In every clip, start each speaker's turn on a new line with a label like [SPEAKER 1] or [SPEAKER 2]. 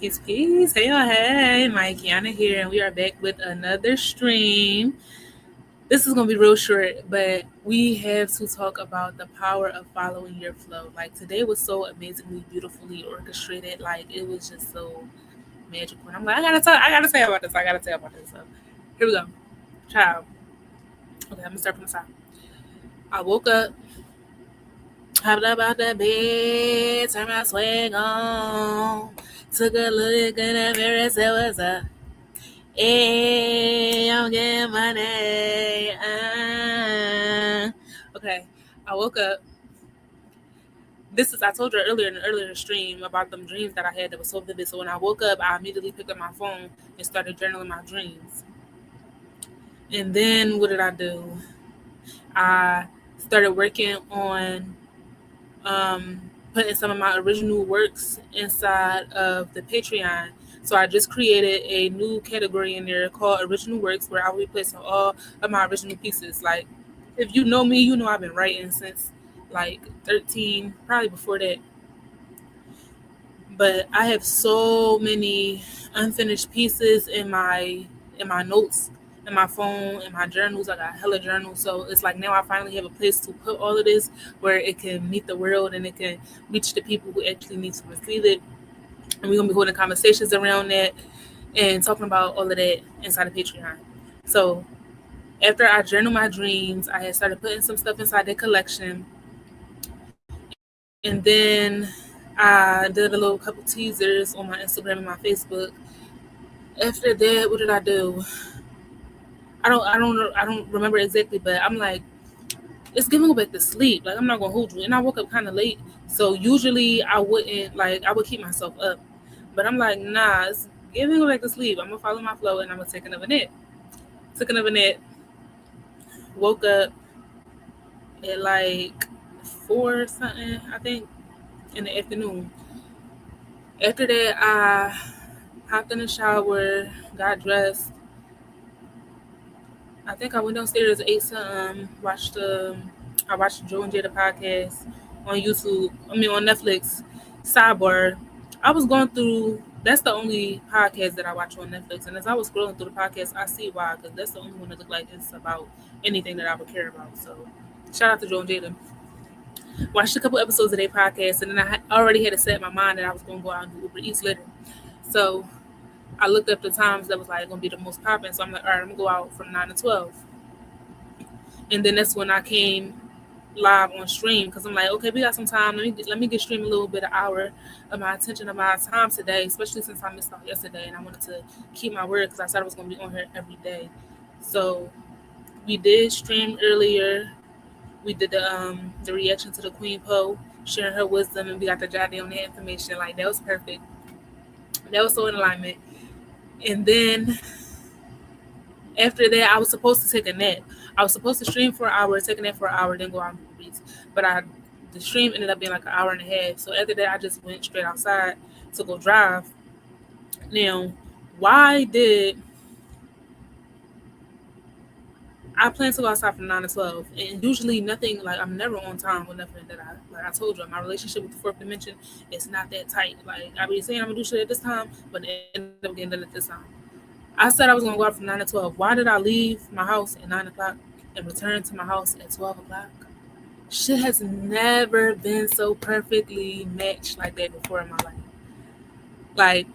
[SPEAKER 1] Peace, peace. Hey, oh, hey, Mike Yana here, and we are back with another stream. This is gonna be real short, but we have to talk about the power of following your flow. Like today was so amazingly, beautifully orchestrated. Like it was just so magical. And I'm like, I gotta tell you about this. I gotta tell you about this. So here we go, child. Okay, I'm gonna start from the top. I woke up, hopped up out the bed, turned my swag on, took a look in the mirror, said, "What's up?" Hey, I'm getting money. Okay, I woke up. I told you earlier in the earlier stream about them dreams that I had that was so vivid. So when I woke up, I immediately picked up my phone and started journaling my dreams. And then what did I do? I started working on um, putting some of my original works inside of the Patreon. So I just created a new category in there called Original Works where I will be placing all of my original pieces. Like, if you know me, you know I've been writing since like 13, probably before that. But I have so many unfinished pieces in my notes, in my phone, in my journals. I got hella journals, so it's like now I finally have a place to put all of this where it can meet the world and it can reach the people who actually need to receive it. And we're gonna be holding conversations around that and talking about all of that inside of Patreon. So after I journal my dreams, I had started putting some stuff inside the collection, and then I did a little couple teasers on my Instagram and my Facebook. After that, what did I do? I don't remember exactly, but I'm like, it's giving me back to sleep. Like I'm not gonna hold you. And I woke up kind of late, so usually I would keep myself up, but I'm like, nah, it's giving me back to sleep. I'm gonna follow my flow and I'm gonna take another nap. Took another nap, woke up at like 4 something, I think, in the afternoon. After that, I hopped in the shower, got dressed. I think I went downstairs, ate some, I watched Joe and Jada podcast on YouTube. I mean on Netflix. Sidebar. I was going through. That's the only podcast that I watch on Netflix, and as I was scrolling through the podcast, I see why, because that's the only one that looked like it's about anything that I would care about. So, shout out to Joe and Jada. Watched a couple episodes of their podcast, and then already had to set my mind that I was going to go out and do Uber Eats later. So I looked up the times that was like going to be the most popping. So I'm like, all right, I'm gonna go out from 9 to 12. And then that's when I came live on stream because I'm like, okay, we got some time. Let me get stream a little bit an hour of my attention of my time today, especially since I missed out yesterday and I wanted to keep my word because I said I was gonna be on here every day. So we did stream earlier. We did the reaction to the Queen Poe, sharing her wisdom, and we got to jot down the information. Like that was perfect. That was so in alignment. And then after that, I was supposed to take a nap. I was supposed to stream for an hour, take a nap for an hour, then go out and do beats. But the stream ended up being like an hour and a half. So after that, I just went straight outside to go drive. Now, why did I plan to go outside from 9 to 12? And usually, nothing like I'm never on time with nothing that I told you. My relationship with the fourth dimension is not that tight. Like I be saying I'm gonna do shit at this time, but it ended up getting done at this time. I said I was gonna go out from 9 to 12. Why did I leave my house at 9 o'clock and return to my house at 12 o'clock? Shit has never been so perfectly matched like that before in my life. Like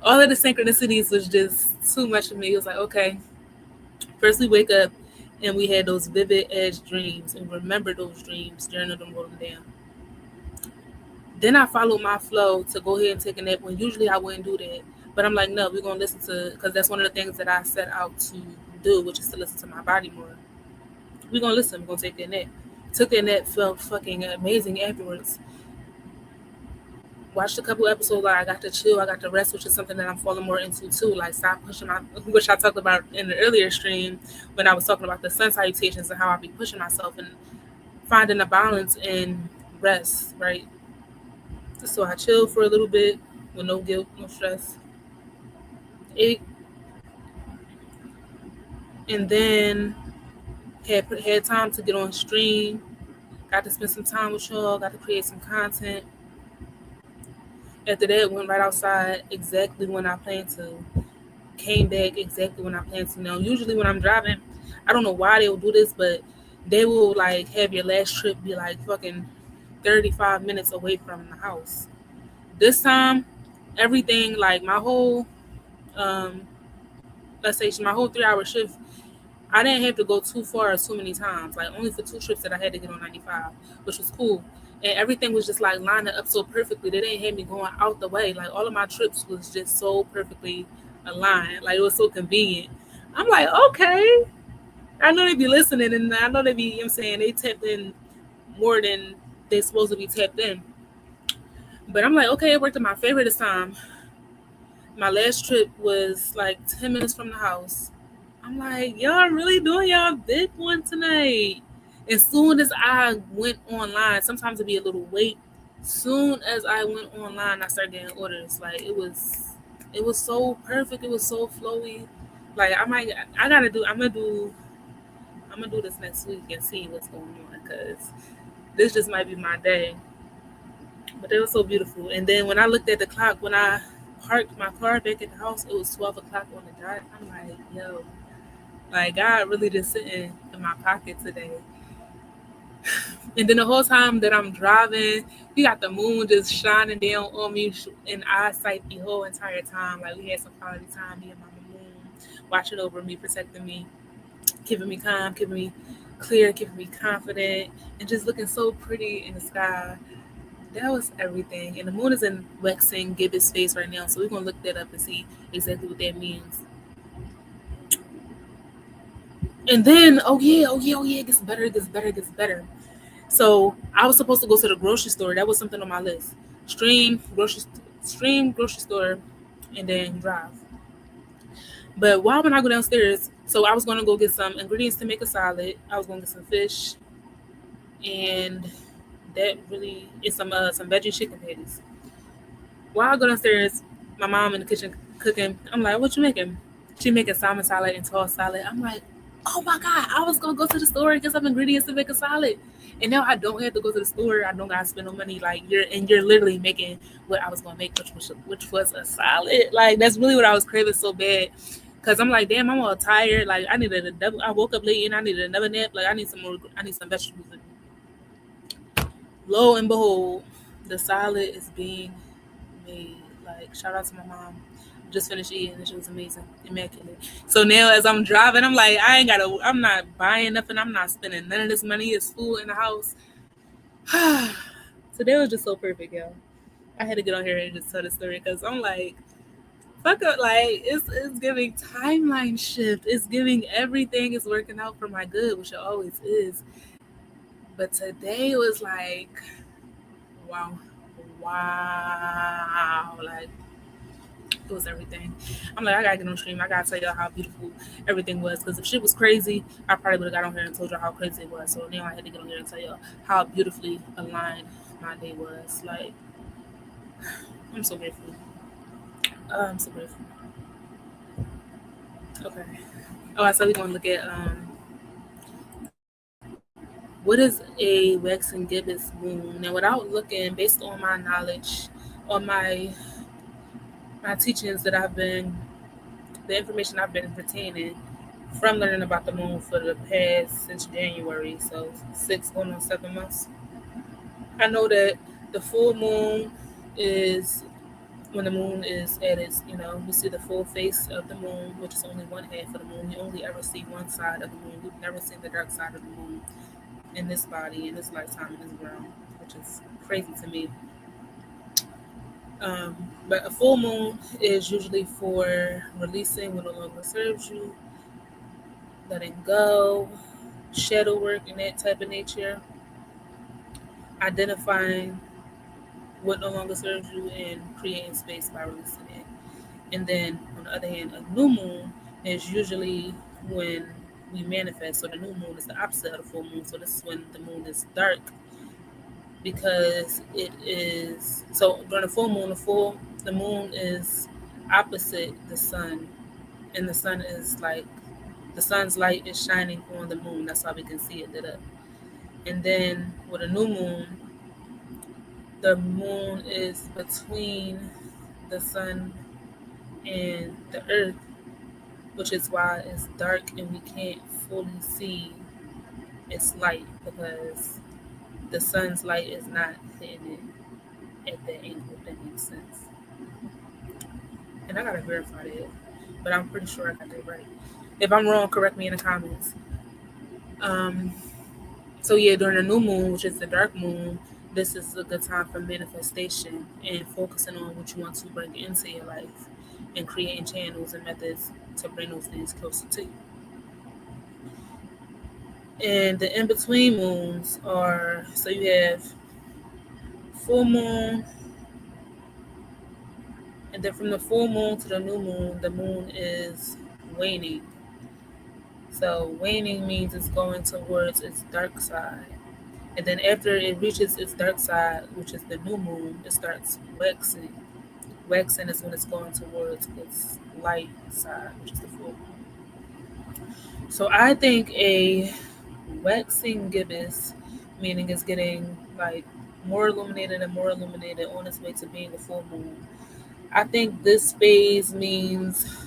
[SPEAKER 1] all of the synchronicities was just too much for me. It was like, okay, first we wake up and we had those vivid edge dreams and remember those dreams, journal them, wrote them down. Then I followed my flow to go ahead and take a nap when usually I wouldn't do that. But I'm like, no, we're gonna listen to because that's one of the things that I set out to do, which is to listen to my body more. We're gonna listen, we're gonna take that nap. Took that nap, felt fucking amazing afterwards. Watched a couple episodes, like I got to chill, I got to rest, which is something that I'm falling more into too. Like stop pushing my which I talked about in the earlier stream when I was talking about the sun salutations and how I be pushing myself and finding a balance in rest, right? So I chilled for a little bit with no guilt, no stress. Ate, and then had time to get on stream. Got to spend some time with y'all. Got to create some content. After that, went right outside exactly when I planned to. Came back exactly when I planned to. Now, usually when I'm driving, I don't know why they will do this, but they will like have your last trip be like fucking 35 minutes away from the house. This time, everything like my whole um let's say my whole 3 hour shift, I didn't have to go too far too many times. Like only for two trips that I had to get on 95, which was cool. And everything was just like lining up so perfectly. They didn't have me going out the way. Like all of my trips was just so perfectly aligned. Like it was so convenient. I'm like, okay. I know they be listening and I know they be, you know what I'm saying, they tapped in more than they supposed to be tapped in. But I'm like, okay, it worked in my favor this time. My last trip was like 10 minutes from the house. I'm like, y'all really doing y'all big one tonight. As soon as I went online, sometimes it'd be a little wait. Soon as I went online, I started getting orders. Like it was so perfect. It was so flowy. Like I gotta do. I'm gonna do this next week and see what's going on because this just might be my day. But it was so beautiful. And then when I looked at the clock, when I parked my car back at the house, it was 12 o'clock on the dot. I'm like, yo, like God really just sitting in my pocket today. And then the whole time that I'm driving, you got the moon just shining down on me in eyesight the whole entire time. Like we had some quality time, me and Mama Moon, watching over me, protecting me, keeping me calm, keeping me clear, keeping me confident, and just looking so pretty in the sky. That was everything. And the moon is in waxing gibbous face right now, so we're gonna look that up and see exactly what that means. And then, it gets better, it gets better, it gets better. So I was supposed to go to the grocery store. That was something on my list. Stream grocery store, and then drive. But why when I go downstairs? So I was gonna go get some ingredients to make a salad. I was gonna get some fish, and that really is some veggie chicken patties. While I go downstairs, my mom in the kitchen cooking. I'm like, what you making? She making salmon salad and tossed salad. I'm like, oh my God, I was gonna go to the store and get some ingredients to make a salad. And now I don't have to go to the store. I don't gotta spend no money. Like you're literally making what I was gonna make, which was a salad. Like that's really what I was craving so bad. Cause I'm like, damn, I'm all tired. Like I needed a double. I woke up late and I needed another nap. Like I need some more. I need some vegetables. Lo and behold, the salad is being made. Like shout out to my mom. Just finished eating and she was amazing, immaculate. So now as I'm driving, I'm like, I'm not buying nothing. I'm not spending none of this money. It's food in the house. Today was just so perfect, yo. I had to get on here and just tell the story because I'm like, fuck up, like it's giving timeline shift. It's giving everything is working out for my good, which it always is. But today was like, wow, wow, like it was everything. I'm like, I gotta get on stream. I gotta tell y'all how beautiful everything was. Because if shit was crazy, I probably would have got on here and told y'all how crazy it was. So now I had to get on here and tell y'all how beautifully aligned my day was. Like, I'm so grateful. I'm so grateful. Okay. Oh, I said we're gonna look at what is a waxing gibbous moon. Now, without looking, based on my knowledge, on my teachings that the information I've been retaining from learning about the moon for the past since January, so 6 going on 7 months. I know that the full moon is when the moon is at its, we see the full face of the moon, which is only one half of the moon. You only ever see one side of the moon. We've never seen the dark side of the moon in this body, in this lifetime, in this realm, which is crazy to me. But a full moon is usually for releasing what no longer serves you, letting go, shadow work, and that type of nature, identifying what no longer serves you, and creating space by releasing it. And then, on the other hand, a new moon is usually when we manifest. So the new moon is the opposite of the full moon. So this is when the moon is dark because it is. So during the full moon, the moon is opposite the sun, and the sun is like the sun's light is shining on the moon. That's how we can see it lit up. And then with a new moon, The moon is between the sun and the earth, which is why it's dark and we can't fully see its light because the sun's light is not hitting it at that angle, if that makes sense. And I gotta verify that, but I'm pretty sure I got that right. If I'm wrong, correct me in the comments. Um, so yeah, during the new moon, which is the dark moon, this is a good time for manifestation and focusing on what you want to bring into your life and creating channels and methods to bring those things closer to you. And the in between moons are so you have full moon, and then from the full moon to the moon is waning. So waning means it's going towards its dark side. And then after it reaches its dark side, which is the new moon, it starts waxing. Waxing is when it's going towards its light side, which is the full moon. So I think a waxing gibbous, meaning it's getting like more illuminated and more illuminated on its way to being a full moon. I think this phase means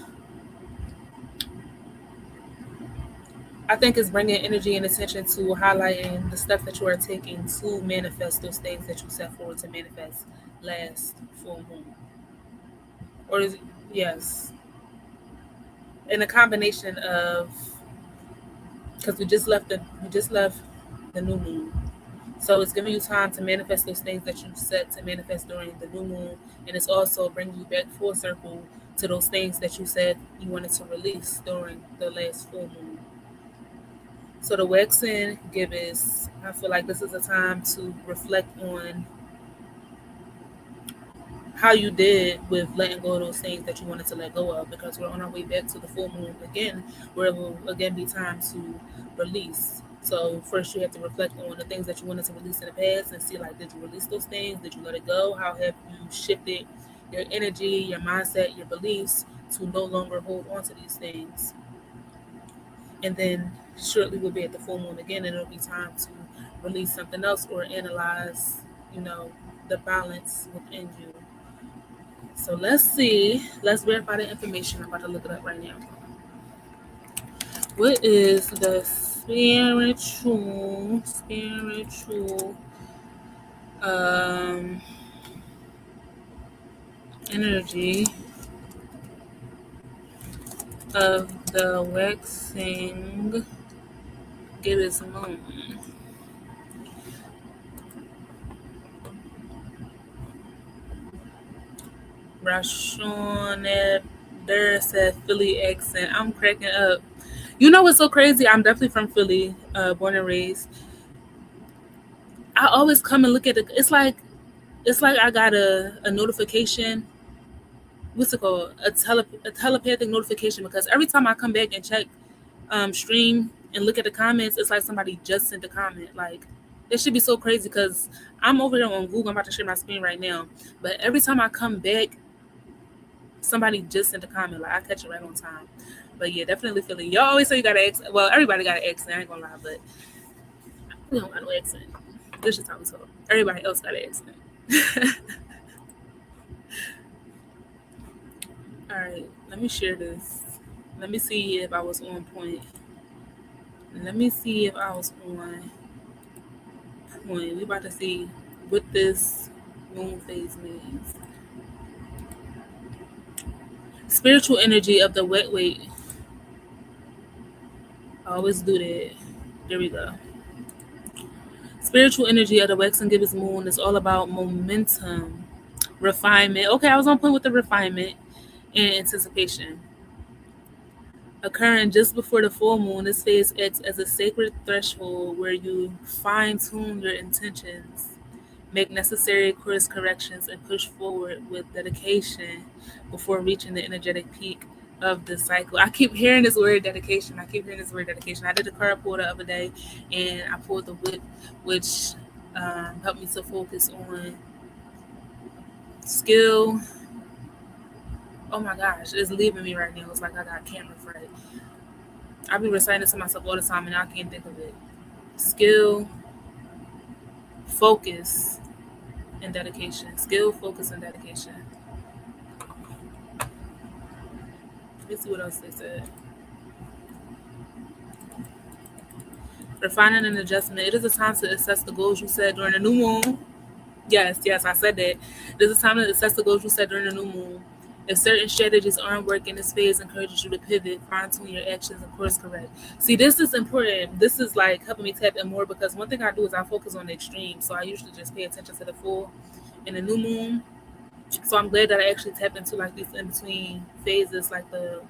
[SPEAKER 1] I think it's bringing energy and attention to highlighting the steps that you are taking to manifest those things that you set forward to manifest last full moon. Or is it, yes, and a combination of because we just left the new moon, so it's giving you time to manifest those things that you set to manifest during the new moon, and it's also bringing you back full circle to those things that you said you wanted to release during the last full moon. So the waxing gibbous, I feel like this is a time to reflect on how you did with letting go of those things that you wanted to let go of because we're on our way back to the full moon again, where it will again be time to release. So first you have to reflect on the things that you wanted to release in the past and see like did you release those things? Did you let it go? How have you shifted your energy, your mindset, your beliefs to no longer hold on to these things? And then shortly we'll be at the full moon again and it'll be time to release something else or analyze, you know, the balance within you. So let's see. Let's verify the information. I'm about to look it up right now. What is the spiritual um energy of the waxing gibbous moon? Rashon said Philly accent. I'm cracking up. You know what's so crazy? I'm definitely from Philly, born and raised. I always come and look at it. It's like I got a notification. What's it called? A telepathic notification because every time I come back and check stream and look at the comments, it's like somebody just sent a comment. Like it should be so crazy because I'm over here on Google. I'm about to share my screen right now. But every time I come back, somebody just sent a comment. Like I catch it right on time. But yeah, definitely Philly. Y'all always say you got an accent. Well, everybody got an accent. I ain't gonna lie, but we don't got no accent. This is how we talk. Everybody else got an accent. All right, let me share this. Let me see if I was on point. Let me see if I was on point. We about to see what this moon phase means. Spiritual energy of the wet weight. I always do that. There we go. Spiritual energy of the waxing gibbous moon is all about momentum, refinement. Okay, I was on point with the refinement and anticipation. Occurring just before the full moon, this phase acts as a sacred threshold where you fine tune your intentions, make necessary course corrections, and push forward with dedication before reaching the energetic peak of the cycle. I keep hearing this word dedication. I did a card pull the other day and I pulled the whip, which helped me to focus on skill. Oh my gosh, it's leaving me right now. It's like I got camera fright. I be reciting it to myself all the time and I can't think of it. Skill, focus, and dedication. Skill, focus, and dedication. Let's see what else they said. Refining and adjustment. It is a time to assess the goals you set during the new moon. Yes, I said that. There's a time to assess the goals you set during the new moon. If certain strategies aren't working, this phase encourages you to pivot, fine tune your actions, and course correct. See, this is important. This is like helping me tap in more because one thing I do is I focus on the extreme. So I usually just pay attention to the full and the new moon. So I'm glad that I actually tap into like these in between phases, like the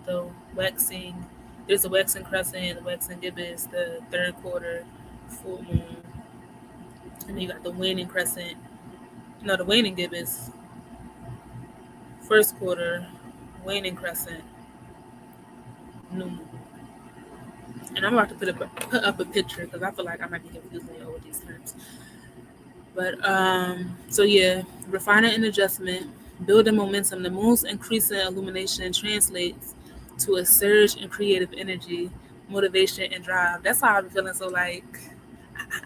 [SPEAKER 1] waxing. There's a waxing crescent, the waxing gibbous, the third quarter, full moon, and then you got the waning crescent. No, the waning gibbous, first quarter, waning crescent, new moon. And I'm about to put up a picture because I feel like I might be confusing you with these terms. But so yeah, refinement and adjustment, building momentum. The moon's increasing illumination translates to a surge in creative energy, motivation, and drive. That's how I'm feeling. So like,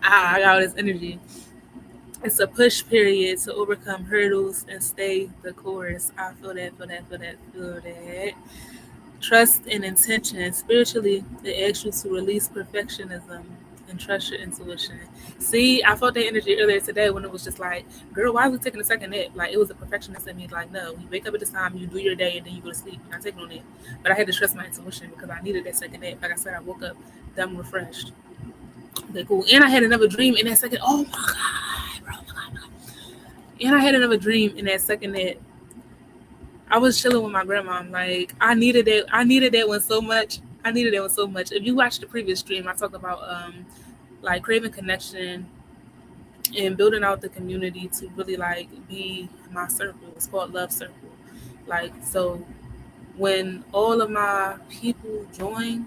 [SPEAKER 1] I got all this energy. It's a push period to overcome hurdles and stay the course. I feel that, feel that. Trust and intention. Spiritually, it asks you to release perfectionism and trust your intuition. See, I felt that energy earlier today when it was just like, girl, why are we taking a second nap? Like, it was a perfectionist in me. Like, no, you wake up at this time, you do your day, and then you go to sleep. You're not taking no nap. But I had to trust my intuition because I needed that second nap. Like I said, I woke up dumb refreshed. Okay, cool. And I had another dream in that second. Oh my God, bro. And I had another dream in that second nap. I was chilling with my grandma. I'm like, I needed that. I needed that one so much. I needed that one so much. If you watched the previous stream, I talked about like craving connection and building out the community to really like be my circle. It's called Love Circle. Like so, when all of my people join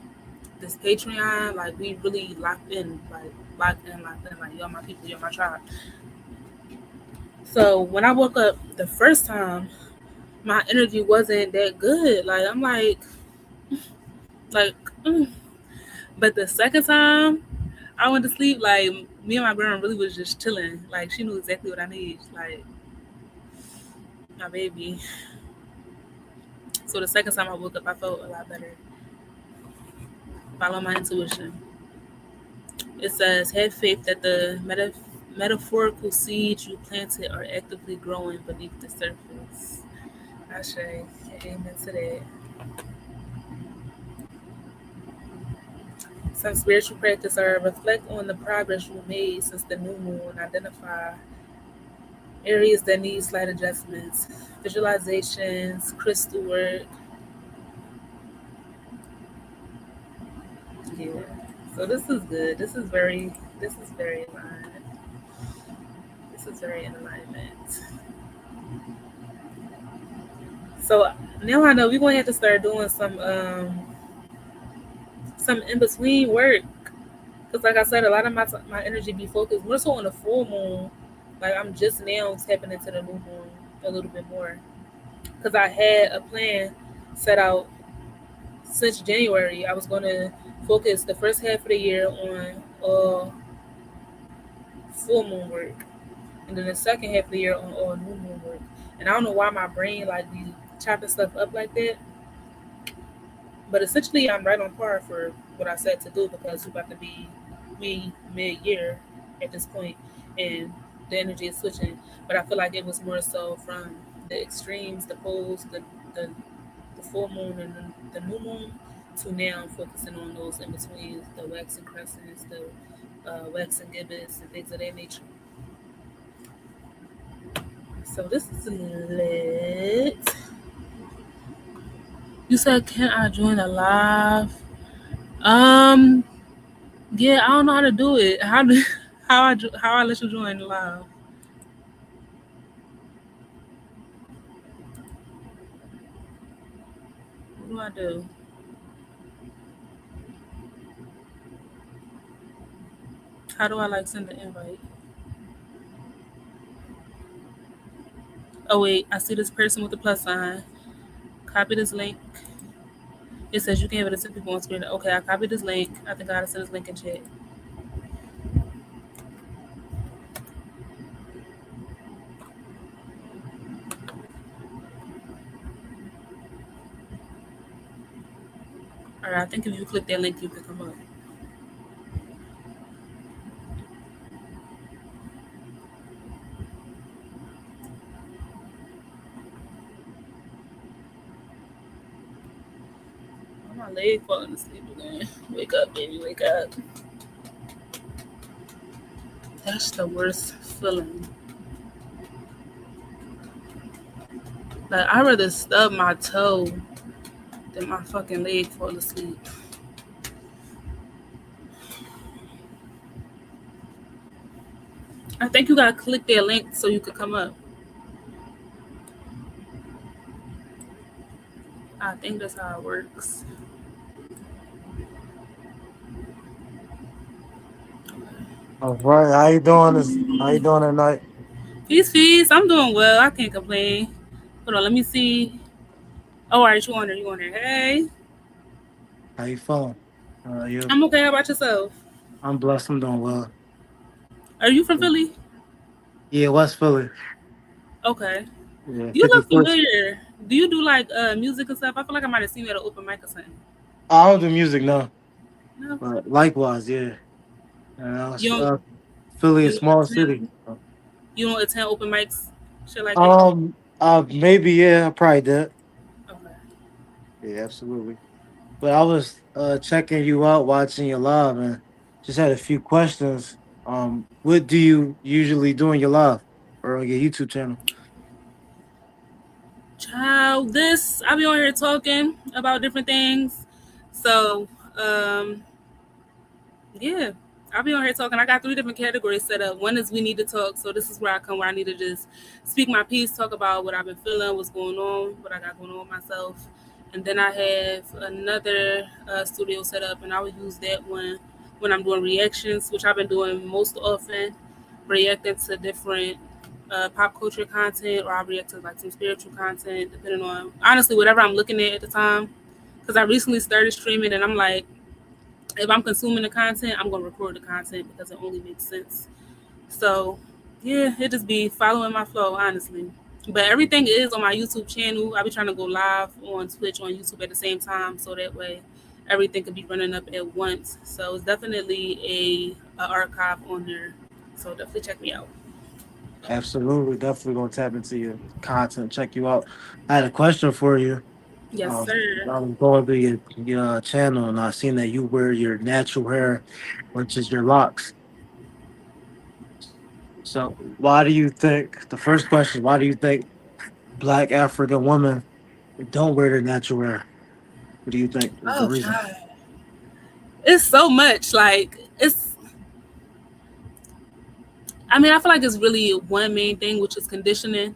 [SPEAKER 1] this Patreon, like we really locked in, like you're my people, you're my tribe. So when I woke up the first time, my energy wasn't that good. Like I'm like, mm. But the second time I went to sleep, like me and my grandma really was just chilling. Like she knew exactly what I need. Like my baby. So the second time I woke up, I felt a lot better. Follow my intuition. It says, have faith that the metaphorical seeds you planted are actively growing beneath the surface. I say, amen to that. Some spiritual practice are reflect on the progress you made since the new moon, identify areas that need slight adjustments, visualizations, crystal work. Yeah. So this is good. This is very aligned. This is very in alignment. So now I know we're gonna have to start doing some in between work. Cause like I said, a lot of my energy be focused more so on the full moon. Like I'm just now tapping into the new moon a little bit more. Cause I had a plan set out since January. I was gonna focus the first half of the year on full moon work, and then the second half of the year on all new moon work. And I don't know why my brain like be chopping stuff up like that. But essentially, I'm right on par for what I said to do because we're about to be mid-year at this point, and the energy is switching. But I feel like it was more so from the extremes, the poles, the full moon and the new moon, to now focusing on those in between, the waxing crescents, the waxing gibbous, and things of that nature. So this is lit. You said, can I join a live? Um, yeah, I don't know how to do it. How I let you join live? What do I do? How do I like send the invite? Oh wait, I see this person with the plus sign. Copy this link. It says you can have it to 10 people on screen. Okay, I copied this link. I think I gotta send this link in chat. All right, I think if you click that link, you can come up. Oh, my leg falling asleep again. Wake up, baby, wake up. That's the worst feeling. Like, I'd rather stub my toe than my fucking leg fall asleep. I think you gotta click that link so you could come up. I think that's how it works.
[SPEAKER 2] All right, how you doing? How you doing tonight?
[SPEAKER 1] Peace, peace. I'm doing well. I can't complain. Hold on, let me see. Oh, all right, you on there? You on there? Hey,
[SPEAKER 2] How you feeling? You?
[SPEAKER 1] I'm okay. How about yourself?
[SPEAKER 2] I'm blessed. I'm doing well.
[SPEAKER 1] Are you from Philly?
[SPEAKER 2] Yeah, West Philly.
[SPEAKER 1] Okay.
[SPEAKER 2] Yeah,
[SPEAKER 1] You look
[SPEAKER 2] 51st.
[SPEAKER 1] familiar. Do you do like music and stuff? I feel like I might have seen you at an open mic or something.
[SPEAKER 2] I don't do music now,
[SPEAKER 1] No,
[SPEAKER 2] but likewise, yeah. Uh,
[SPEAKER 1] you
[SPEAKER 2] it's,
[SPEAKER 1] don't.
[SPEAKER 2] uh, Philly, a
[SPEAKER 1] You don't
[SPEAKER 2] small city.
[SPEAKER 1] attend. You don't attend open mics, shit like that.
[SPEAKER 2] Maybe yeah, I probably did.
[SPEAKER 1] Okay.
[SPEAKER 2] Yeah, absolutely. But I was checking you out, watching your live, and just had a few questions. What do you usually do in your live or on your YouTube channel?
[SPEAKER 1] Child, this I be on here talking about different things. So, um, yeah, I'll be on here talking. I got three different categories set up. One is we need to talk. So this is where I come where I need to just speak my piece, talk about what I've been feeling, what's going on, what I got going on with myself. And then I have another studio set up, and I will use that one when I'm doing reactions, which I've been doing most often, reacting to different pop culture content, or I react to like some spiritual content, depending on honestly whatever I'm looking at the time. Because I recently started streaming, and I'm like, if I'm consuming the content, I'm gonna record the content because it only makes sense. So yeah, it just be following my flow, honestly. But everything is on my YouTube channel. I be trying to go live on Twitch on YouTube at the same time, so that way everything could be running up at once. So it's definitely a archive on there. So definitely check me out.
[SPEAKER 2] Absolutely, definitely gonna tap into your content, check you out. I had a question for you.
[SPEAKER 1] Yes,
[SPEAKER 2] Um,
[SPEAKER 1] sir.
[SPEAKER 2] I was going through your channel and I seen that you wear your natural hair, which is your locks. So why do you think the first question? Why do you think Black African women don't wear their natural hair? What do you think is the
[SPEAKER 1] Oh
[SPEAKER 2] reason?
[SPEAKER 1] God, it's so much. Like it's. I mean, I feel like it's really one main thing, which is conditioning.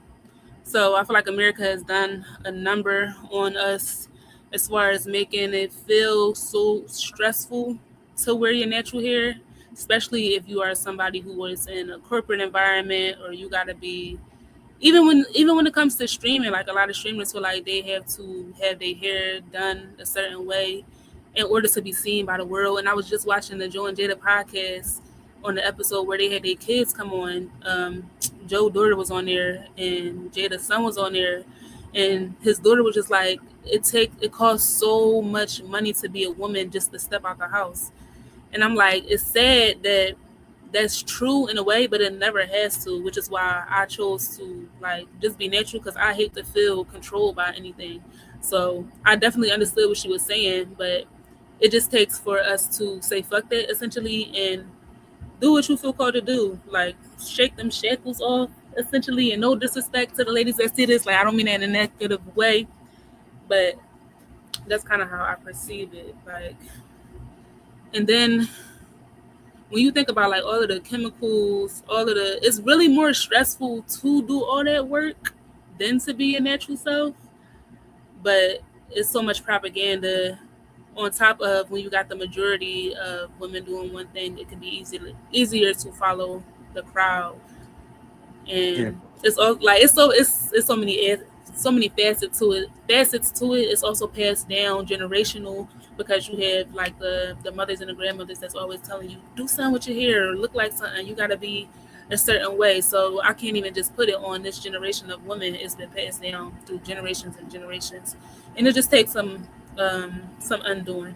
[SPEAKER 1] So I feel like America has done a number on us as far as making it feel so stressful to wear your natural hair, especially if you are somebody who was in a corporate environment or you got to be even when it comes to streaming, like a lot of streamers feel like they have to have their hair done a certain way in order to be seen by the world. And I was just watching the Joe and Jada podcast on the episode where they had their kids come on. Joe daughter was on there and Jada's son was on there, and his daughter was just like, it costs so much money to be a woman just to step out the house. And I'm like, it's sad that that's true in a way, but it never has to, which is why I chose to like just be natural because I hate to feel controlled by anything. So I definitely understood what she was saying, but it just takes for us to say fuck that essentially and do what you feel called to do. Like shake them shackles off essentially, and no disrespect to the ladies that see this. Like I don't mean that in a negative way, but that's kind of how I perceive it. Like, and then when you think about like all of the chemicals, all of the, it's really more stressful to do all that work than to be your natural self. But it's so much propaganda on top of when you got the majority of women doing one thing, it can be easier to follow the crowd.
[SPEAKER 2] Yeah,
[SPEAKER 1] And it's all like it's so many facets to it. It's also passed down generational because you have like the mothers and the grandmothers that's always telling you do something with your hair, look like something, you got to be a certain way. So I can't even just put it on this generation of women. It's been passed down through generations and generations, and it just takes some some undoing.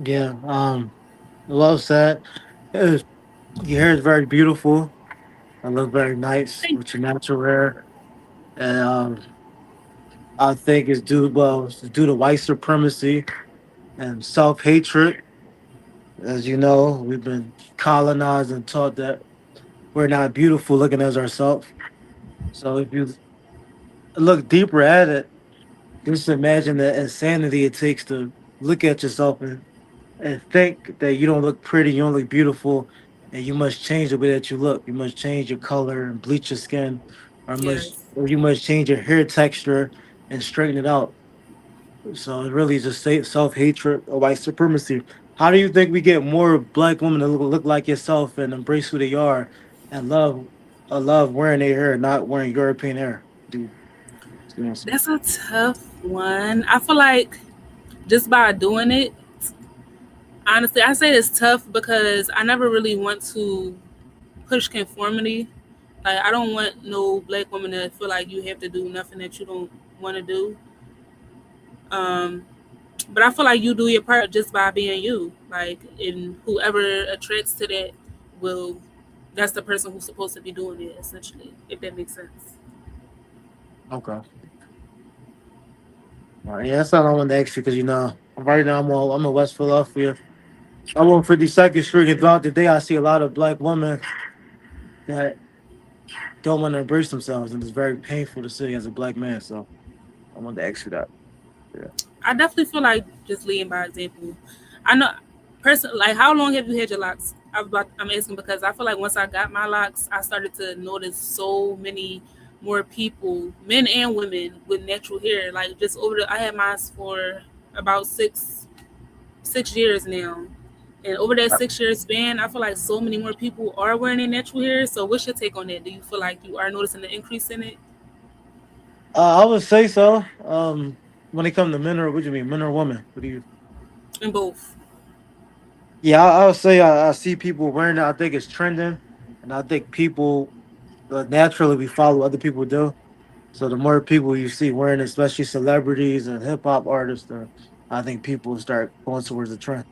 [SPEAKER 2] Yeah. Well said. It your hair is very beautiful. I look very nice
[SPEAKER 1] Thank
[SPEAKER 2] with your natural hair. And I think it's due to white supremacy and self hatred. As you know, we've been colonized and taught that we're not beautiful looking as ourselves. So if you look deeper at it, just imagine the insanity it takes to look at yourself and think that you don't look pretty, you don't look beautiful, and you must change the way that you look. You must change your color and bleach your skin,
[SPEAKER 1] you. Yes,
[SPEAKER 2] or you must change your hair texture and straighten it out. So it really is just self hatred or white supremacy. How do you think we get more black women to look like yourself and embrace who they are and love wearing their hair, not wearing European hair? Dude, it's the answer.
[SPEAKER 1] that's a tough one. I feel like just by doing it, honestly, I say it's tough because I never really want to push conformity. Like, I don't want no black woman to feel like you have to do nothing that you don't want to do. Um, but I feel like you do your part just by being you. Like, and whoever attracts to that will, that's the person who's supposed to be doing it, essentially, if that makes sense.
[SPEAKER 2] Okay. All right. Yeah, that's not what I wanted to ask you because right now I'm in West Philadelphia. I'm on 52nd Street, and throughout the day I see a lot of black women that don't want to embrace themselves, and it's very painful to see as a black man. So I wanted to ask you that. Yeah.
[SPEAKER 1] I definitely feel like just leading by example. I know, like, how long have you had your locks? I'm asking because I feel like once I got my locks, I started to notice so many more people, men and women, with natural hair. Like, just I had mine for about 6 years now, and over that 6 year span, I feel like so many more people are wearing their natural hair. So, what's your take on that? Do you feel like you are noticing the increase in it
[SPEAKER 2] I would say so. When it comes to men or what do you mean, men or women? What do you?
[SPEAKER 1] in both?
[SPEAKER 2] Yeah, I would say I see people wearing it. I think it's trending, and I think people naturally we follow what other people do. So the more people you see wearing it, especially celebrities and hip hop artists, I think people start going towards the trend.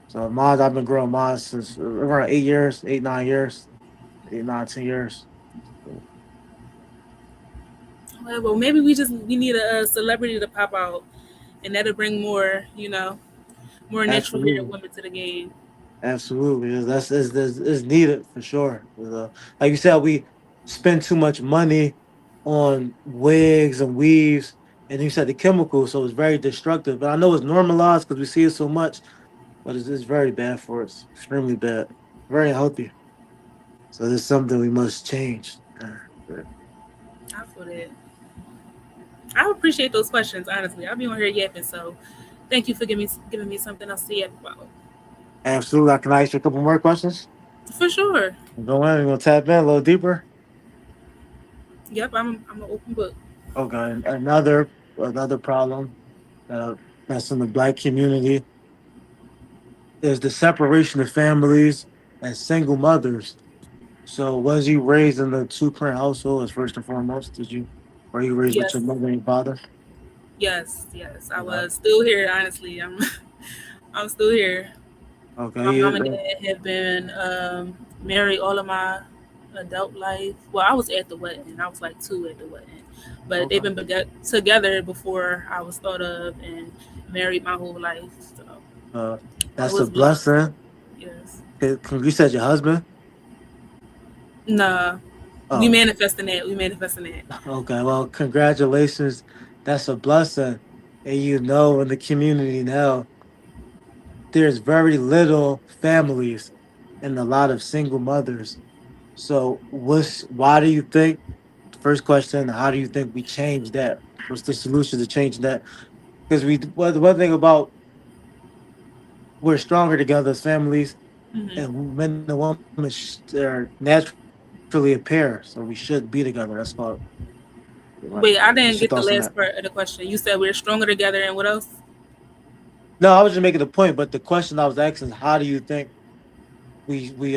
[SPEAKER 2] So mine, I've been growing mine since around 8 years, 8, 9 years, 8, 9, 10 years.
[SPEAKER 1] Well, maybe we need a celebrity to pop out, and that'll bring more, more natural hair
[SPEAKER 2] Absolutely.
[SPEAKER 1] women to the game.
[SPEAKER 2] Absolutely, is needed for sure. Like you said, we spend too much money on wigs and weaves, and you said the chemicals, so it's very destructive. But I know it's normalized because we see it so much, but it's very bad for us, extremely bad, very unhealthy. So this is something we must change.
[SPEAKER 1] I feel that. I appreciate those questions. Honestly, I'll be on here yapping. So, thank you for giving me something else to yap about.
[SPEAKER 2] Absolutely, I can ask you a couple more questions.
[SPEAKER 1] For sure.
[SPEAKER 2] Go in, we're gonna tap in a little deeper.
[SPEAKER 1] Yep, I'm an open book.
[SPEAKER 2] Okay, another problem uh, that's in the black community is the separation of families and single mothers. So, was you raised in a two parent household? As first and foremost, were you raised with
[SPEAKER 1] Yes,
[SPEAKER 2] your mother and your father?
[SPEAKER 1] yes. I
[SPEAKER 2] Okay.
[SPEAKER 1] was still here. Honestly, I'm still here. My
[SPEAKER 2] Okay.
[SPEAKER 1] mom and dad have been married all of my adult life. Well, I was at the wedding. I was like two at the wedding, but they've
[SPEAKER 2] Okay.
[SPEAKER 1] been together before I was thought of and married my whole life. So
[SPEAKER 2] Uh,
[SPEAKER 1] I
[SPEAKER 2] that's a
[SPEAKER 1] was blessed.
[SPEAKER 2] blessing.
[SPEAKER 1] Yes.
[SPEAKER 2] You said your husband.
[SPEAKER 1] Nah, we
[SPEAKER 2] Oh,
[SPEAKER 1] manifesting that. We manifesting that.
[SPEAKER 2] okay. Well, congratulations. That's a blessing. And in the community now, there's very little families and a lot of single mothers. So, why do you think? First question: how do you think we change that? What's the solution to change that? Because the one thing about we're stronger together as families,
[SPEAKER 1] Hmm.
[SPEAKER 2] and men and women are naturally a pair, so we should be together. That's called. What's
[SPEAKER 1] Wait,
[SPEAKER 2] your
[SPEAKER 1] I
[SPEAKER 2] thoughts
[SPEAKER 1] didn't
[SPEAKER 2] on
[SPEAKER 1] get
[SPEAKER 2] that?
[SPEAKER 1] the last part of the question. You said we're stronger together, and what else?
[SPEAKER 2] No, I was just making a point, but the question I was asking is, how do you think we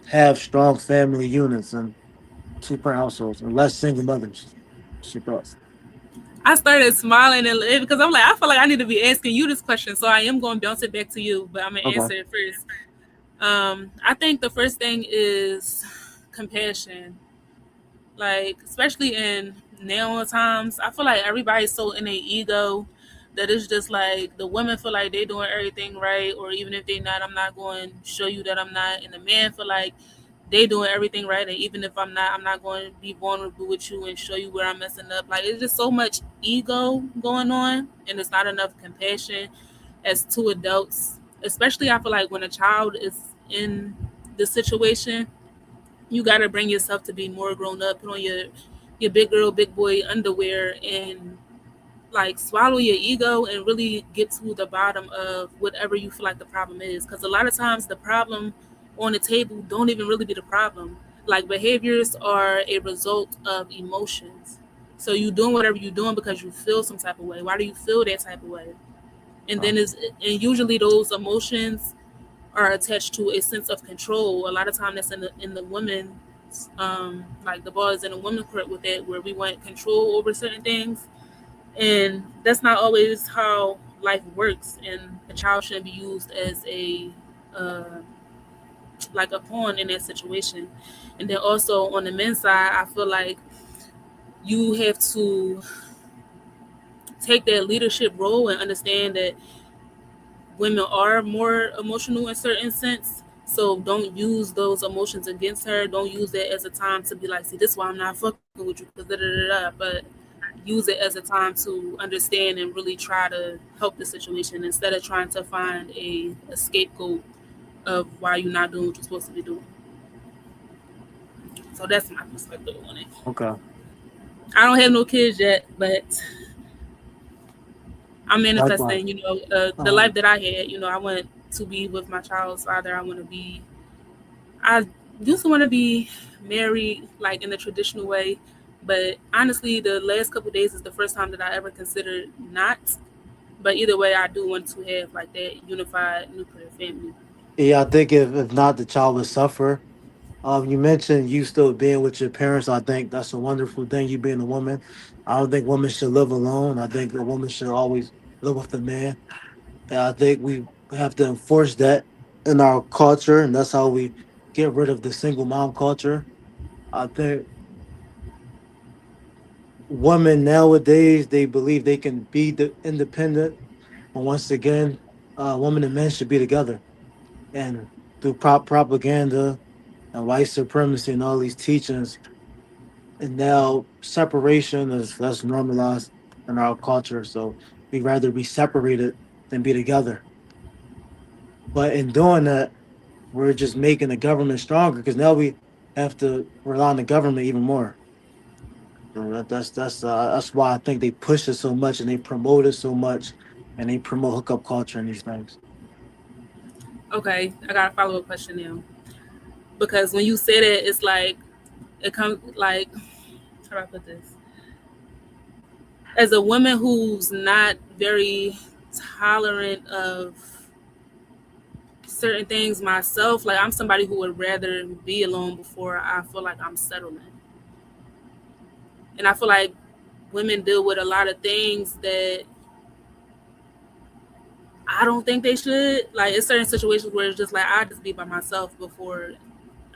[SPEAKER 2] have strong family units and two parent households and less single mothers? What's your thoughts?
[SPEAKER 1] I started smiling and because I'm like, I feel like I need to be asking you this question, so I am going to bounce it back to you, but I'm gonna
[SPEAKER 2] Okay.
[SPEAKER 1] answer it first. I think the first thing is compassion. Like, especially in now times, I feel like everybody's so in their ego that it's just like the women feel like they're doing everything right, or even if they're not, I'm not going to show you that I'm not. And the man feel like they doing everything right, and even if I'm not going to be vulnerable with you and show you where I'm messing up. Like, it's just so much ego going on, and it's not enough compassion as two adults. Especially, I feel like when a child is in the situation, you got to bring yourself to be more grown up. Put on your big girl, big boy underwear, and like swallow your ego and really get to the bottom of whatever you feel like the problem is. Because a lot of times the problem on the table don't even really be the problem. Like, behaviors are a result of emotions. So you doing whatever you're doing because you feel some type of way. Why do you feel that type of way? And then is and usually those emotions are attached to a sense of control. A lot of time that's in the women, like the boys in the women court with it, where we want control over certain things, and that's not always how life works. And a child shouldn't be used as a uh, like a pawn in that situation. And then also on the men's side, I feel like you have to take that leadership role and understand that women are more emotional in certain sense. So don't use those emotions against her. Don't use it as a time to be like, see, this is why I'm not fucking with you, because da da da da. But use it as a time to understand and really try to help the situation instead of trying to find a scapegoat of why you're not doing what you're supposed to be doing. So that's my perspective on it.
[SPEAKER 2] Okay.
[SPEAKER 1] I don't have no kids yet, but I'm
[SPEAKER 2] Likewise.
[SPEAKER 1] manifesting. The
[SPEAKER 2] Um,
[SPEAKER 1] life that I had. I want to be with my child's father. I want to be I used to want to be married like in the traditional way, but honestly, the last couple of days is the first time that I ever considered not. But either way, I do want to have like that unified nuclear family.
[SPEAKER 2] yeah, I think if not, the child would suffer. You mentioned you still being with your parents. I think that's a wonderful thing. You being a woman. I don't think women should live alone. I think a woman should always live with a man. And I think we have to enforce that in our culture, and that's how we get rid of the single mom culture. I think women nowadays they believe they can be independent, but once again, women and men should be together. And through propaganda and white supremacy and all these teachings, and now separation is that's normalized in our culture. So we'd rather be separated than be together. But in doing that, we're just making the government stronger because now we have to rely on the government even more. So that's why I think they push it so much and they promote it so much, and they promote hookup culture and these things.
[SPEAKER 1] Okay, I got a follow up question now because when you say that, it's like it comes like how do I put this? As a woman who's not very tolerant of certain things myself, like I'm somebody who would rather be alone before I feel like I'm settling. And I feel like women deal with a lot of things that I don't think they should. Like, it's certain situations where it's just like I just be by myself before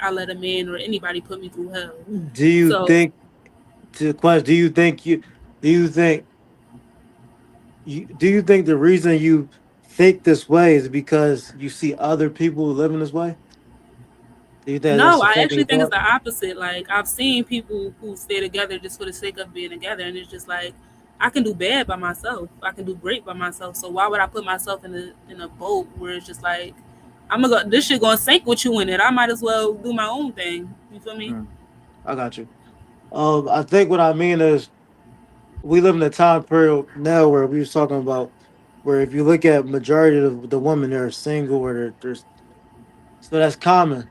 [SPEAKER 1] I let a man or anybody put me through hell.
[SPEAKER 2] Do you
[SPEAKER 1] So
[SPEAKER 2] think to the question? Do you think do you think the reason you think this way is because you see other people living this way? Do you think
[SPEAKER 1] no,
[SPEAKER 2] that's
[SPEAKER 1] I
[SPEAKER 2] affecting
[SPEAKER 1] actually
[SPEAKER 2] your
[SPEAKER 1] think it's
[SPEAKER 2] thought?
[SPEAKER 1] the opposite. Like, I've seen people who stay together just for the sake of being together, and it's just like I can do bad by myself. I can do great by myself. So why would I put myself in a boat where it's just like I'm gonna go, this shit gonna sink with you in it. I might as well do my own thing. You feel me?
[SPEAKER 2] Mm, I got you. I think what I mean is we live in a time period now where we was talking about where if you look at majority of the women they're single or there's so that's common.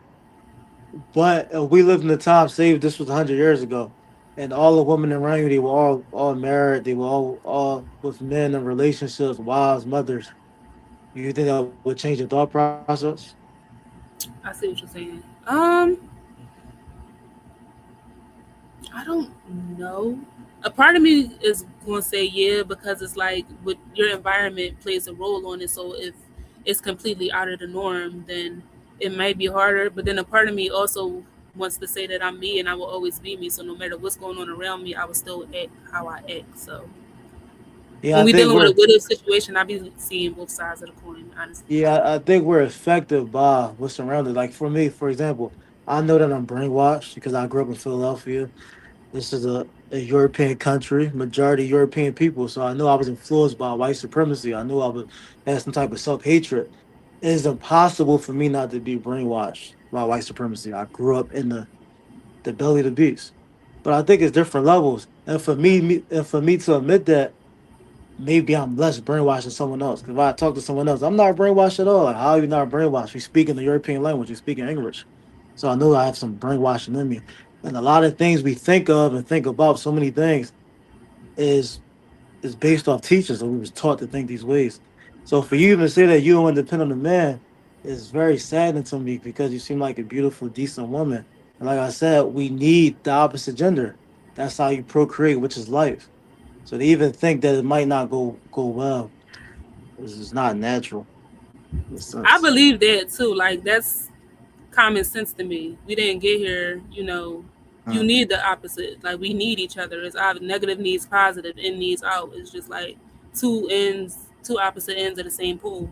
[SPEAKER 2] But we lived in a time, say this was 100 years ago, and all the women around you they were all married, they were all with men in relationships, wives, mothers. Do you think that would change your thought process?
[SPEAKER 1] I see what you're saying. I don't know. A part of me is going to say yeah, because it's like with your environment plays a role on it. So if it's completely out of the norm, then it might be harder. But then a part of me also wants to say that I'm me and I will always be me. So no matter what's going on around me, I will still act how I act. So
[SPEAKER 2] Yeah,
[SPEAKER 1] when
[SPEAKER 2] I
[SPEAKER 1] we
[SPEAKER 2] think
[SPEAKER 1] dealing with
[SPEAKER 2] we're
[SPEAKER 1] a situation, I be seeing both sides of the coin, honestly.
[SPEAKER 2] yeah, I think we're affected by what's surrounded. Like for me, for example, I know that I'm brainwashed because I grew up in Philadelphia. This is a European country, majority European people. So I know I was influenced by white supremacy. I knew I was had some type of self hatred. It is impossible for me not to be brainwashed by white supremacy. I grew up in the belly of the beast. But I think it's different levels. And for me to admit that maybe I'm less brainwashed than someone else. Because if I talk to someone else, I'm not brainwashed at all. Like, how are you not brainwashed? We speak in the European language, we speak in English. So I know I have some brainwashing in me. And a lot of things we think of and think about, so many things, is is based off teachers, and we was taught to think these ways. So for you to say that you don't want to depend on a man is very saddening to me because you seem like a beautiful, decent woman. And like I said, we need the opposite gender. That's how you procreate, which is life. So to even think that it might not go well is not natural in a
[SPEAKER 1] I
[SPEAKER 2] sense.
[SPEAKER 1] believe that too. Like that's common sense to me. We didn't get here, you
[SPEAKER 2] Mm.
[SPEAKER 1] need the opposite. Like we need each other. It's either negative needs positive, in needs out. It's just like two ends, two opposite ends of the same pool.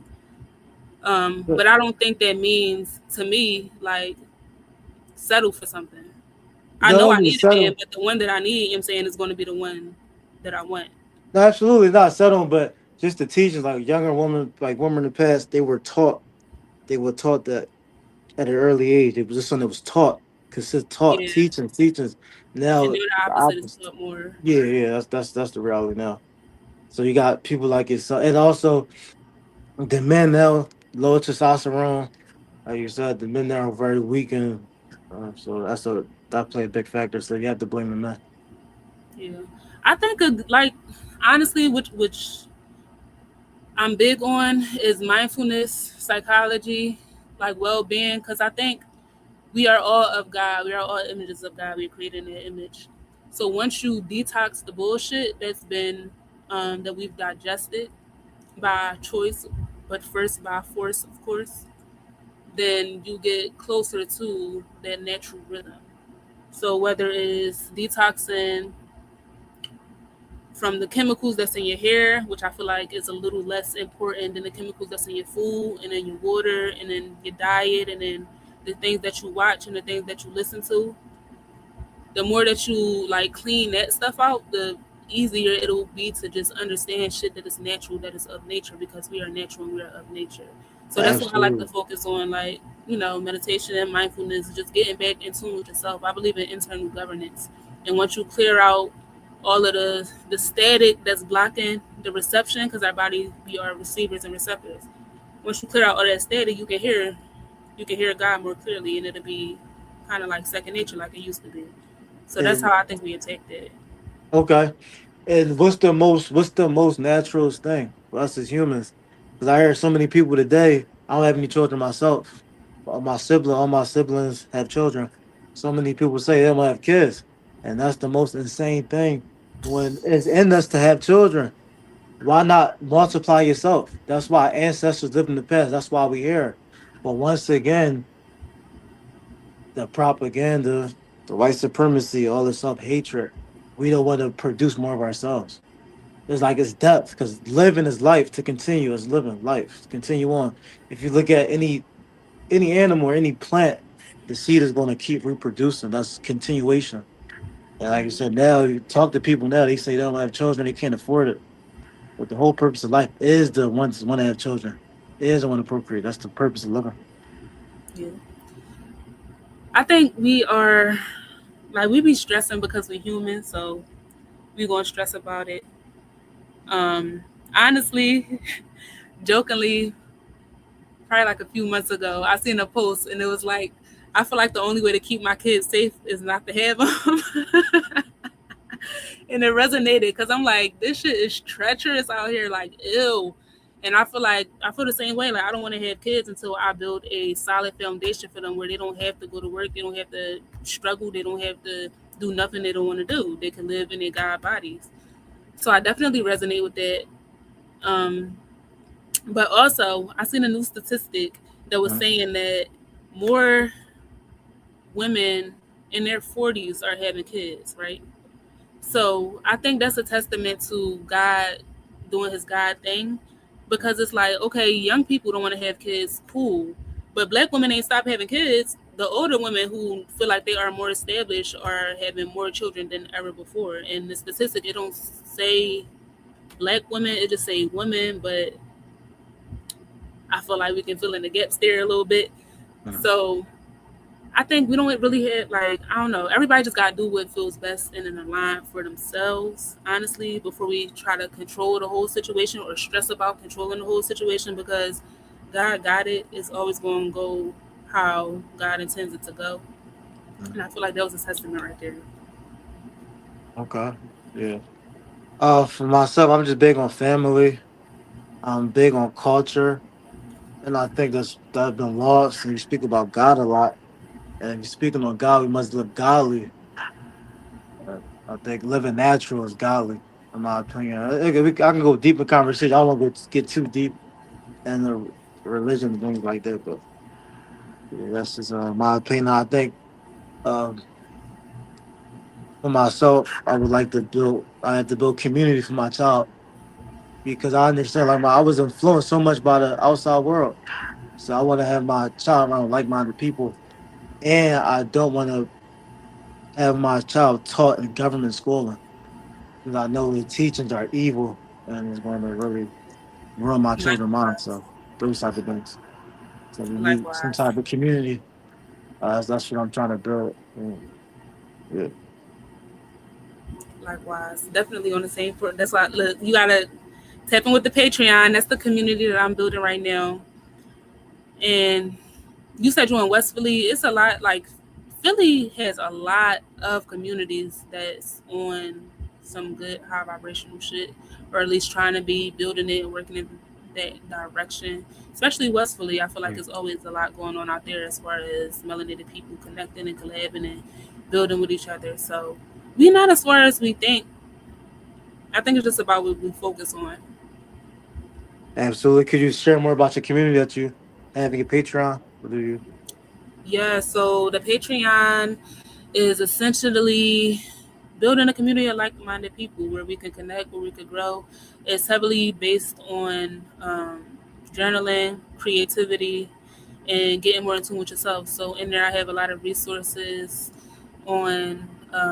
[SPEAKER 2] But
[SPEAKER 1] But I don't think that means to me like settle for something. I
[SPEAKER 2] not
[SPEAKER 1] know I
[SPEAKER 2] only
[SPEAKER 1] need a man,
[SPEAKER 2] settle,
[SPEAKER 1] but the one that I need, I'm saying, is going to be the one that I want.
[SPEAKER 2] no, absolutely not settle, but just the teachers, like younger women, like women in the past, they were taught that at an early age. It was just something that was taught, consist taught,
[SPEAKER 1] Yeah,
[SPEAKER 2] teaching, teachers.
[SPEAKER 1] and
[SPEAKER 2] Now
[SPEAKER 1] then the
[SPEAKER 2] the
[SPEAKER 1] opposite is
[SPEAKER 2] opposite.
[SPEAKER 1] taught more.
[SPEAKER 2] Yeah, yeah, that's the reality now. So you got people like yourself, and also the men now low testosterone. Like you said, the men now are very weak, and so that play a big factor. So you have to blame the men.
[SPEAKER 1] Yeah, I think like honestly, which I'm big on is mindfulness, psychology, like well being, because I think we are all of God. We are all images of God. We're created in that image. So once you detox the bullshit that's been that we've digested by choice, but first by force, of course, then you get closer to that natural rhythm. So whether it's detoxing from the chemicals that's in your hair, which I feel like is a little less important than the chemicals that's in your food and in your water and in your diet and then the things that you watch and the things that you listen to, the more that you like clean that stuff out, the easier it'll be to just understand shit that is natural, that is of nature, because we are natural and we are of nature. So that's why I like to
[SPEAKER 2] Absolutely.
[SPEAKER 1] focus on like, meditation and mindfulness, just getting back in tune with yourself. I believe in internal governance. And once you clear out all of the static that's blocking the reception, because our body, we are receivers and receptors. Once you clear out all that static, you can hear God more clearly, and it'll be kind of like second nature, like it used to be. So that's
[SPEAKER 2] And
[SPEAKER 1] how I think we attacked it.
[SPEAKER 2] okay. And what's the most naturalist thing for us as humans? Because I hear so many people today. I don't have any children myself. All my siblings have children. So many people say they don't have kids, and that's the most insane thing. When it's in us to have children, why not multiply yourself? That's why ancestors lived in the past. That's why we here. But once again, the propaganda, the white supremacy, all this self hatred, we don't want to produce more of ourselves. It's like it's depth because living is life. To continue is living life. To continue on. If you look at any animal or any plant, the seed is going to keep reproducing. That's continuation. And like I said, now you talk to people now, they say they don't have children, they can't afford it. But the whole purpose of life is the ones want to have children. Is the one to procreate. That's the purpose of living.
[SPEAKER 1] Yeah. I think we are like we be stressing because we're human, so we gonna stress about it. Um, honestly, jokingly, probably like a few months ago, I seen a post and it was like, I feel like the only way to keep my kids safe is not to have them. And it resonated because I'm like, this shit is treacherous out here, like ew. And I feel the same way. Like I don't want to have kids until I build a solid foundation for them where they don't have to go to work, they don't have to struggle, they don't have to do nothing they don't want to do. They can live in their God bodies. So I definitely resonate with that. Um, but also, I seen a new statistic that was
[SPEAKER 2] Mhm.
[SPEAKER 1] saying that more women in their 40s are having kids, right? So I think that's a testament to God doing his God thing, because it's like, okay, young people don't want to have kids, cool. But black women ain't stop having kids. The older women who feel like they are more established are having more children than ever before. And the statistic, it don't say black women, it just say women, but I feel like we can fill in the gaps there a little bit.
[SPEAKER 2] Mhm.
[SPEAKER 1] So I think we don't really hit, like, I don't know. Everybody just gotta do what feels best and in align for themselves, honestly, before we try to control the whole situation or stress about controlling the whole situation, because God got it. It's always gonna go how God intends it to go.
[SPEAKER 2] Mhm.
[SPEAKER 1] And I feel like that was a testament right there.
[SPEAKER 2] Okay. Yeah. For myself, I'm just big on family. I'm big on culture, and I think that's been lost. And you speak about God a lot, and if you're speaking on God, we must live godly. I think living natural is godly, in my opinion. I can go deep in conversation. I don't want to get too deep in the religion and things like that, but yeah, that's just my opinion. I think um, for myself, I would like to build. I have to build community for my child because I understand I was influenced so much by the outside world. So I want to have my child around like-minded people, and I don't want to have my child taught in government schooling because I know the teachings are evil and it's going to really ruin my children's minds.
[SPEAKER 1] Likewise.
[SPEAKER 2] So those type of things. So we need some
[SPEAKER 1] Likewise.
[SPEAKER 2] type of community. That's what I'm trying to build. Yeah.
[SPEAKER 1] Likewise. Definitely on the same for that's why, look, you gotta tap in with the Patreon. That's the community that I'm building right now. And you said you're in West Philly. It's a lot, like, Philly has a lot of communities that's on some good high vibrational shit, or at least trying to be building it and working in that direction. Especially West Philly, I feel like
[SPEAKER 2] Yeah.
[SPEAKER 1] there's always a lot going on out there as far as melanated people connecting and collabing and building with each other. So we not as far as we think. I think it's just about what we focus on.
[SPEAKER 2] Absolutely. Could you share more about your community that you have in your Patreon? What do you?
[SPEAKER 1] Yeah, so the Patreon is essentially building a community of like-minded people where we can connect, where we could grow. It's heavily based on journaling, creativity, and getting more in tune with yourself. So in there, I have a lot of resources on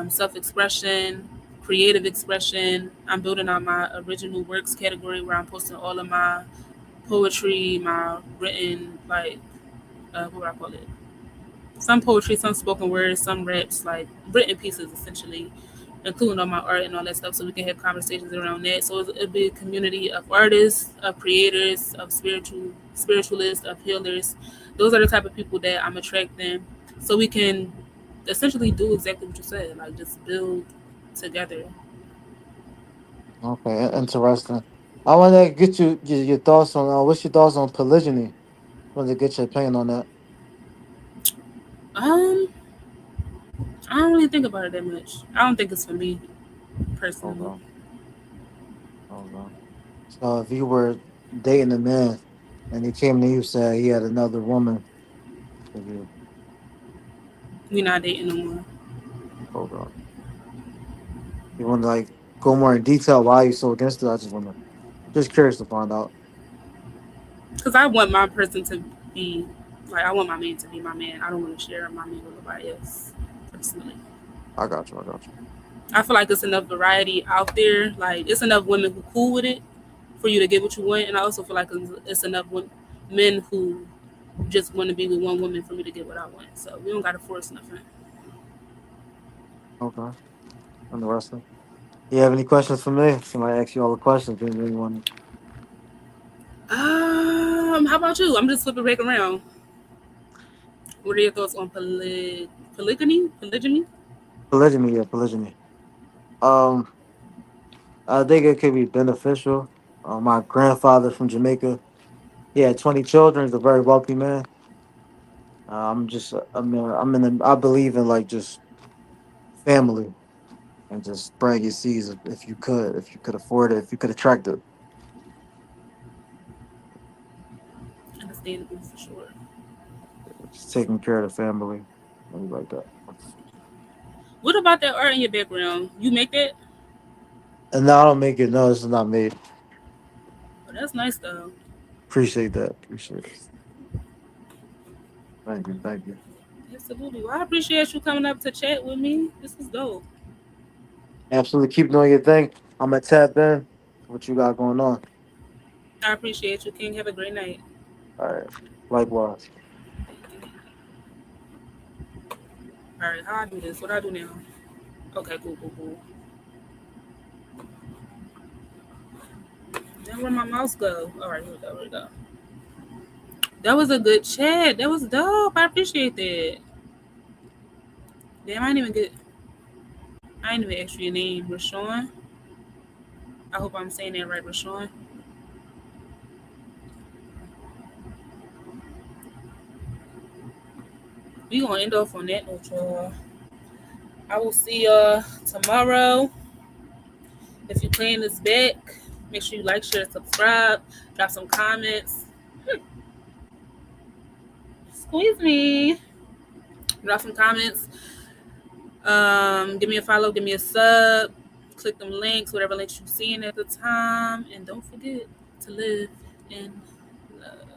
[SPEAKER 1] self-expression, creative expression. I'm building out my original works category where I'm posting all of my poetry, my written, like, what do I call it? Some poetry, some spoken words, some raps, like written pieces essentially, including all my art and all that stuff, so we can have conversations around that. So it'll be a community of artists, of creators, of spiritualists, of healers. Those are the type of people that I'm attracting, so we can essentially do exactly what you said, like just build together.
[SPEAKER 2] Okay, interesting. I want to get your thoughts on what's your thoughts on polygyny? I want to get your opinion on that.
[SPEAKER 1] Um, I don't really think about it that much. I don't think it's for me personally.
[SPEAKER 2] Okay. Okay. So if you were dating a man and he came to you said he had another woman, would you
[SPEAKER 1] We're not dating no more
[SPEAKER 2] hold on? You want to like go more in detail why you so against it? I just want to just curious to find out.
[SPEAKER 1] because I want my person to be like, I want my man to be my man. I don't want to share my man with nobody else personally.
[SPEAKER 2] I got you. I got you.
[SPEAKER 1] I feel like it's enough variety out there. Like, it's enough women who cool with it for you to get what you want, and I also feel like it's enough men who just want to be with one woman for me to get what I want. So we don't gotta force nothing.
[SPEAKER 2] Okay. Interesting. You have any questions for me? Somebody ask you all the questions. Do you want
[SPEAKER 1] How about you? I'm just flipping back around. What are your thoughts on polygamy? Polygamy?
[SPEAKER 2] polygyny? Yeah, polygyny. Um, I think it could be beneficial. My grandfather from Jamaica, he had 20 children. He's a very wealthy man. I'm just, I mean, I believe in like just family and just spread your seeds if you could afford it, if you could attract it.
[SPEAKER 1] Understandable for sure.
[SPEAKER 2] Just taking care of the family, things like that.
[SPEAKER 1] What about that art in your background? You make that?
[SPEAKER 2] And now I don't make it. No, this is not made.
[SPEAKER 1] Oh, that's nice though.
[SPEAKER 2] Appreciate that. Appreciate it. Thank you. Thank you.
[SPEAKER 1] Absolutely. Well, I appreciate you coming up to chat with me. This is dope.
[SPEAKER 2] Absolutely. Keep doing your thing. I'm gonna tap in. What you got going on?
[SPEAKER 1] I appreciate you, King. Have a great night.
[SPEAKER 2] All right. Likewise.
[SPEAKER 1] Thank you. All right, how I do this? What I do now? Okay, cool, cool, cool. Then where my mouse go? All right, here we go. Here we go. That was a good chat. That was dope. I appreciate that. Damn, I didn't even get. I didn't even ask you your name, Rashawn. I hope I'm saying that right, Rashawn. We gonna end off on that note, y'all. I will see y'all tomorrow. If you're playing this back, make sure you like, share, subscribe, drop some comments. Squeeze me. Drop some comments. Give me a follow, give me a sub. Click them links, whatever links you're seeing at the time. And don't forget to live in love.